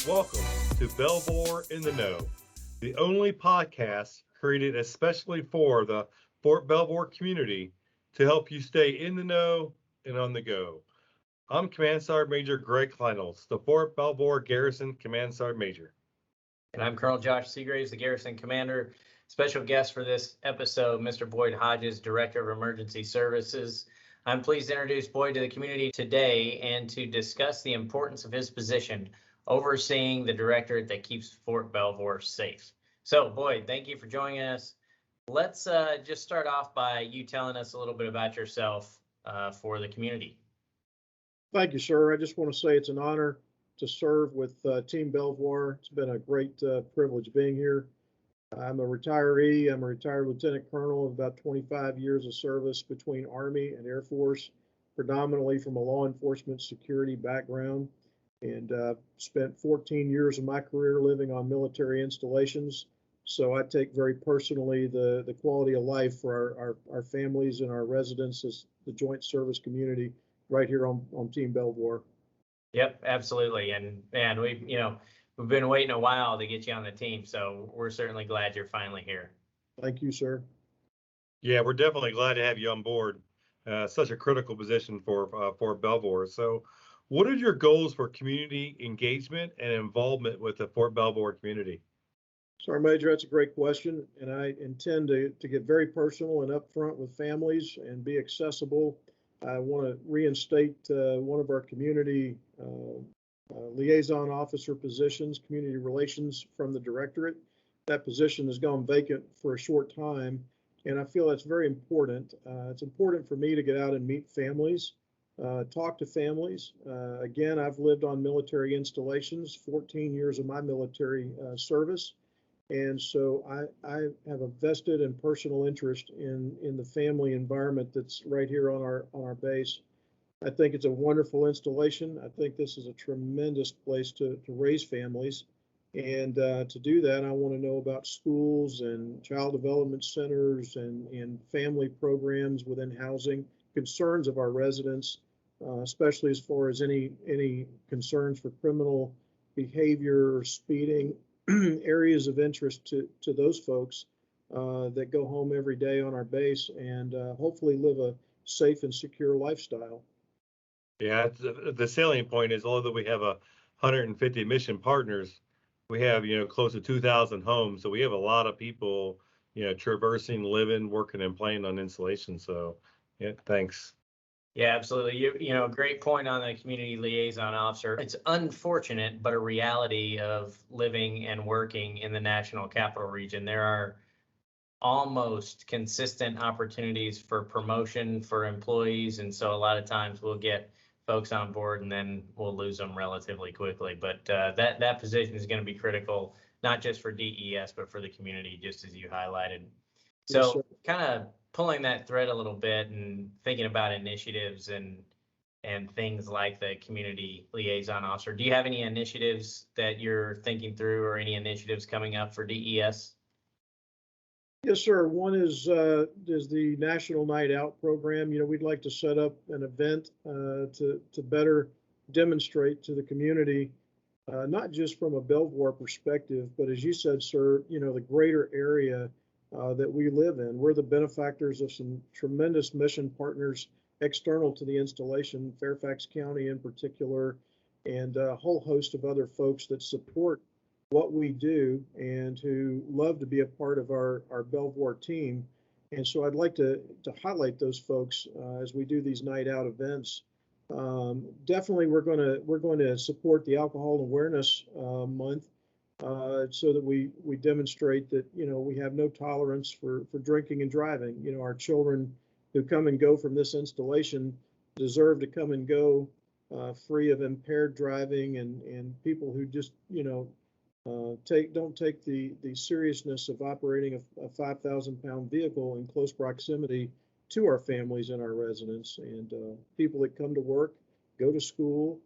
Welcome to Belvoir in the Know, the only podcast created especially for the Fort Belvoir community to help you stay in the know and on the go. I'm Command Sergeant Major Greg Kleinholz, the Fort Belvoir Garrison Command Sergeant Major. And I'm Colonel Josh Seagraves, the Garrison Commander. Special guest for this episode, Mr. Boyd Hodges, Director of Emergency Services. I'm pleased to introduce Boyd to the community today and to discuss the importance of his position overseeing the directorate that keeps Fort Belvoir safe. So, Boyd, thank you for joining us. Let's just start off by you telling us a little bit about yourself for the community. Thank you, sir. I just want to say it's an honor to serve with Team Belvoir. It's been a great privilege being here. I'm a retiree. I'm a retired lieutenant colonel of about 25 years of service between Army and Air Force, predominantly from a law enforcement security background, and spent 14 years of my career living on military installations. So I take very personally the quality of life for our families and our residents as the joint service community right here on Team Belvoir. Yep, absolutely. And we've been waiting a while to get you on the team, so we're certainly glad you're finally here. Thank you, sir. Yeah, we're definitely glad to have you on board. Such a critical position for Fort Belvoir. So, what are your goals for community engagement and involvement with the Fort Belvoir community? Sergeant Major, that's a great question, and I intend to get very personal and upfront with families and be accessible. I want to reinstate one of our community liaison officer positions, community relations from the directorate. That position has gone vacant for a short time, and I feel that's very important. It's important for me to get out and meet families, talk to families. Again, I've lived on military installations, 14 years of my military service. And so I have a vested and personal interest in the family environment that's right here on our base. I think it's a wonderful installation. I think this is a tremendous place to raise families. And to do that, I want to know about schools and child development centers and family programs within housing, concerns of our residents, especially as far as any concerns for criminal behavior or speeding. Areas of interest to those folks that go home every day on our base and hopefully live a safe and secure lifestyle. Yeah, the salient point is, although we have 150 mission partners, we have close to 2,000 homes, so we have a lot of people traversing, living, working, and playing on installation. So, yeah, thanks. Yeah, absolutely. Great point on the community liaison officer. It's unfortunate, but a reality of living and working in the National Capital Region. There are almost consistent opportunities for promotion for employees. And so a lot of times we'll get folks on board and then we'll lose them relatively quickly. But that position is going to be critical, not just for DES, but for the community, just as you highlighted. So kind of pulling that thread a little bit and thinking about initiatives and things like the community liaison officer. Do you have any initiatives that you're thinking through or any initiatives coming up for DES? Yes, sir. One is the National Night Out program. We'd like to set up an event to better demonstrate to the community, not just from a Belvoir perspective, but as you said, sir, the greater area that we live in. We're the benefactors of some tremendous mission partners external to the installation, Fairfax County in particular, and a whole host of other folks that support what we do and who love to be a part of our Belvoir team. And so I'd like to highlight those folks as we do these night out events. Definitely, we're going to support the Alcohol Awareness Month. So that we demonstrate that we have no tolerance for drinking and driving. Our children who come and go from this installation deserve to come and go free of impaired driving and people who just don't take the seriousness of operating a 5,000-pound vehicle in close proximity to our families and our residents and people that come to work, go to school.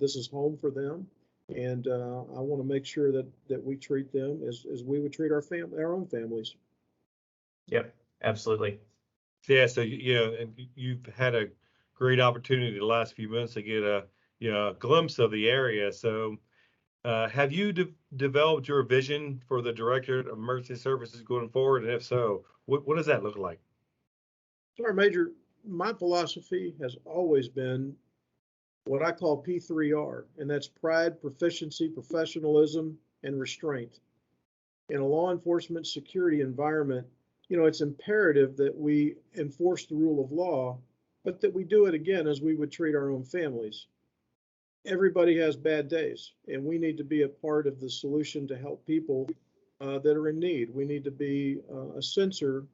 This is home for them. And I want to make sure that we treat them as we would treat our own families. Yep, absolutely. Yeah, so and you've had a great opportunity the last few months to get a glimpse of the area. So Have you developed your vision for the Directorate of Emergency Services going forward? And if so, what does that look like? Sergeant Major, my philosophy has always been what I call P3R, and that's pride, proficiency, professionalism, and restraint. In a law enforcement security environment, it's imperative that we enforce the rule of law, but that we do it again as we would treat our own families. Everybody has bad days, and we need to be a part of the solution to help people that are in need. We need to be a sensor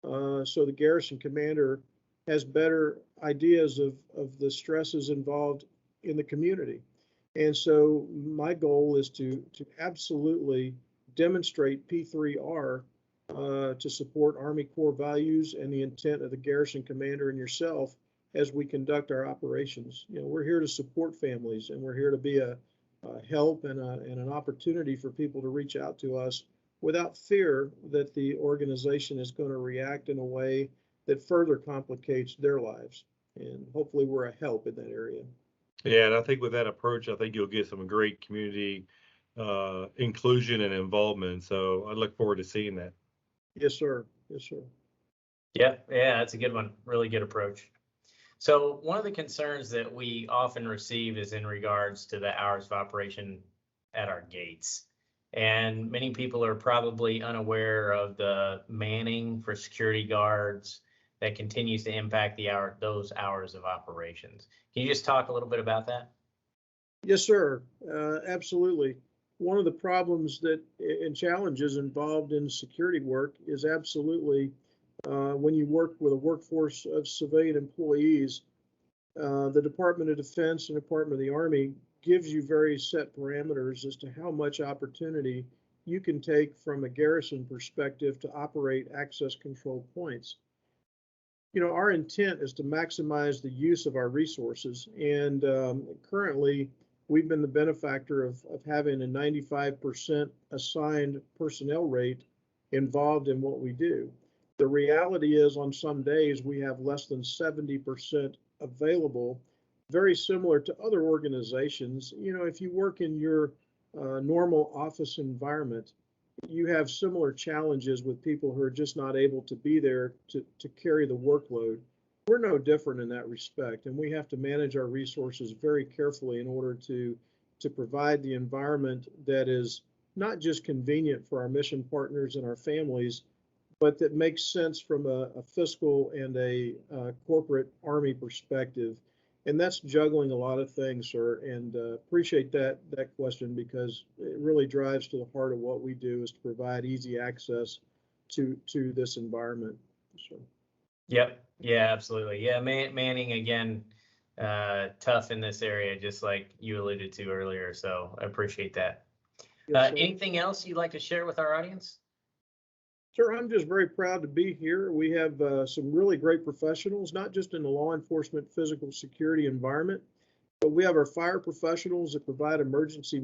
so the garrison commander has better ideas of the stresses involved in the community. And so my goal is to absolutely demonstrate P3R to support Army Corps values and the intent of the garrison commander and yourself as we conduct our operations. We're here to support families, and we're here to be a help and an opportunity for people to reach out to us without fear that the organization is going to react in a way that further complicates their lives. And hopefully we're a help in that area. Yeah, and I think with that approach, I think you'll get some great community inclusion and involvement. So I look forward to seeing that. Yes, sir. Yes, sir. Yeah, that's a good one. Really good approach. So one of the concerns that we often receive is in regards to the hours of operation at our gates. And many people are probably unaware of the manning for security guards that continues to impact those hours of operations. Can you just talk a little bit about that? Yes, sir. Absolutely. One of the problems and challenges involved in security work is absolutely when you work with a workforce of civilian employees, the Department of Defense and Department of the Army gives you very set parameters as to how much opportunity you can take from a garrison perspective to operate access control points. Our intent is to maximize the use of our resources, and currently we've been the benefactor of having a 95% assigned personnel rate involved in what we do. The reality is on some days we have less than 70% available, very similar to other organizations. If you work in your normal office environment, you have similar challenges with people who are just not able to be there to carry the workload. We're no different in that respect, and we have to manage our resources very carefully in order to provide the environment that is not just convenient for our mission partners and our families, but that makes sense from a fiscal and a corporate Army perspective. And that's juggling a lot of things, sir, and appreciate that question because it really drives to the heart of what we do is to provide easy access to this environment. So. Yep. Yeah, absolutely. Yeah, manning again, tough in this area, just like you alluded to earlier. So I appreciate that. Yes, anything else you'd like to share with our audience? Sir, I'm just very proud to be here. We have some really great professionals, not just in the law enforcement physical security environment, but we have our fire professionals that provide emergency,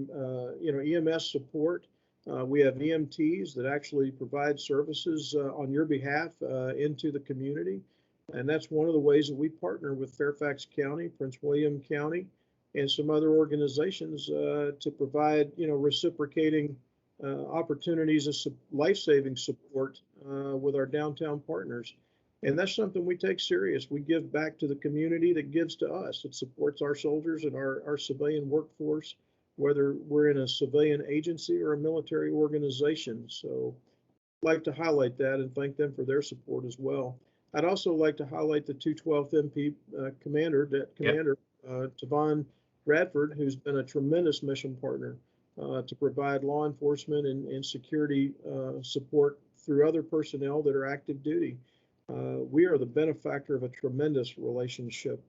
EMS support. We have EMTs that actually provide services on your behalf into the community. And that's one of the ways that we partner with Fairfax County, Prince William County, and some other organizations to provide, reciprocating opportunities of life-saving support with our downtown partners. And that's something we take serious. We give back to the community that gives to us. It supports our soldiers and our civilian workforce, whether we're in a civilian agency or a military organization. So I'd like to highlight that and thank them for their support as well. I'd also like to highlight the 212th MP Commander Tavon Bradford, who's been a tremendous mission partner to provide law enforcement and security support through other personnel that are active duty. We are the benefactor of a tremendous relationship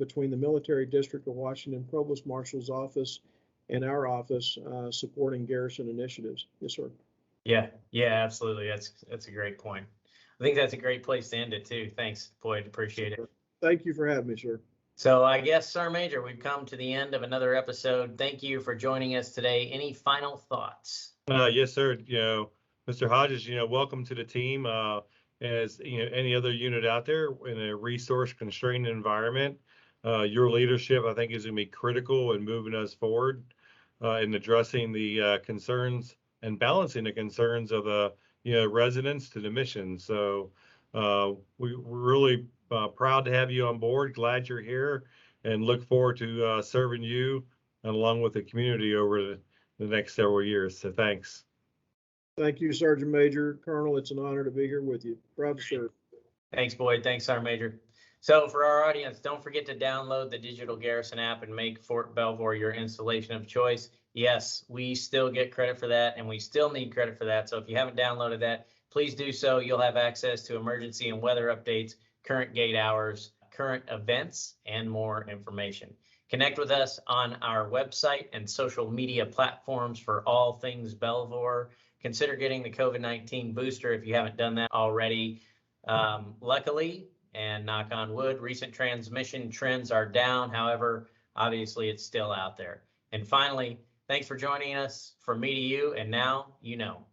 between the Military District of Washington Provost Marshal's office and our office supporting garrison initiatives. Yes, sir. Yeah, absolutely. That's a great point. I think that's a great place to end it too. Thanks, Boyd. Appreciate it. Thank you for having me, sir. So I guess, Sergeant Major, we've come to the end of another episode. Thank you for joining us today. Any final thoughts? Yes, sir. Mr. Hodges, welcome to the team. As any other unit out there in a resource constrained environment, your leadership, I think, is going to be critical in moving us forward. in addressing the concerns and balancing the concerns of the residents to the mission. So we're really proud to have you on board. Glad you're here, and look forward to serving you along with the community over the next several years. So thanks. Thank you, Sergeant Major. Colonel, it's an honor to be here with you. Proud to serve. Thanks, Boyd. Thanks, Sergeant Major. So for our audience, don't forget to download the Digital Garrison app and make Fort Belvoir your installation of choice. Yes, we still get credit for that, and we still need credit for that. So if you haven't downloaded that, please do so. You'll have access to emergency and weather updates, current gate hours, current events, and more information. Connect with us on our website and social media platforms for all things Belvoir. Consider getting the COVID-19 booster if you haven't done that already. Luckily, and knock on wood, recent transmission trends are down. However, obviously it's still out there. And finally, thanks for joining us. From me to you, and now you know.